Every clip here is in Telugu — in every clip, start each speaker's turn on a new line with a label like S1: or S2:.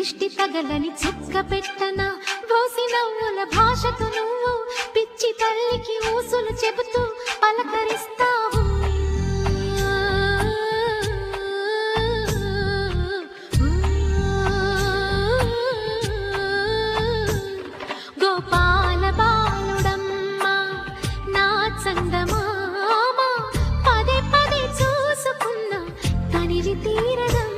S1: దిష్టి తగలని చుక్క పెట్టనా బోసి నవ్వుల భాషతో నువ్వు పిచ్చి తల్లికి ఊసులు చెబుతూ పలకరిస్తావు. గోపాల బాలుడమ్మ నా చందమామ పదే పదే చూసుకున్న తనివి తీరదమ్మ.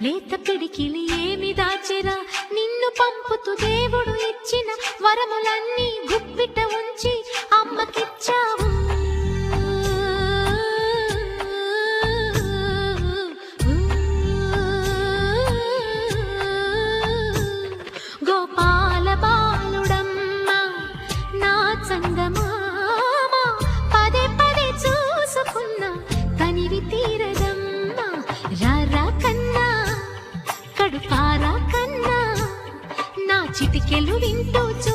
S1: లేత పిడికిలి ఏమి దాచెరా నిన్ను పంపుతూ దేవుడు ఇచ్చిన వరములన్నీ గుప్పిట ఉంచి అమ్మకిచ్చావు. గోపాల బాలుడమ్మ నా చందమామ పదే పదే చూసుకున్న తనివి తీరదమ్మ. రారా కన్నా కడుపారా కన్నా నా చిటికెలు వింటూ చూ